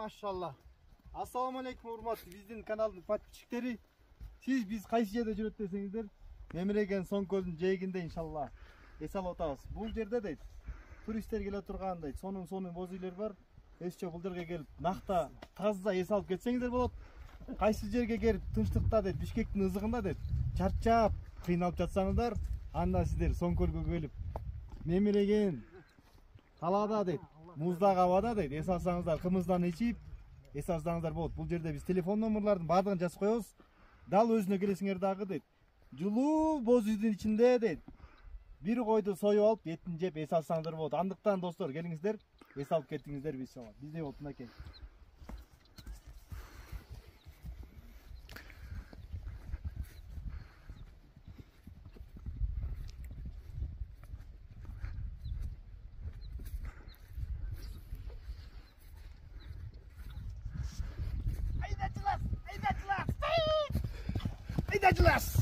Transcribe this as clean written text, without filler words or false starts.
машалла. Ассаламу алейкум, урматтуу биздин каналдын подписчиктери. Сиз биз кайсы жерде жүрөт десеңиздер, Мемиреген Соң көлдүн жээгинде иншалла эс алып атабыз. Бул жерде дейт, туристтер келе турган дейт, сонун боз үйлөр бар. Эсче бул жерге келип, накта таза эс алып кетсеңиздер болот. Кайсы жерге келип тынчтыкта дейт, Бишкектин ызыгында дейт, чарчап, кыйналып жатсаңыздар, анда сиздер Соң көлгө келип, Мемиреген талаада дейт, муздак абада дейт, эс алсаңыздар, кымыздан ичип эс алсаңыздар болот. Бул жерде биз телефон номерлордун баардыгын жазып коебуз. Дал өзүнө келесиңер дагы дейт, жылуу боз үйдүн ичинде дейт, бир койду союп алып, этин жеп эс алсаңдар болот. Андыктан достор, келиңиздер, эс алып кеттиңиздер иншалла. Бизде болуп мынакей. Ayda jelas.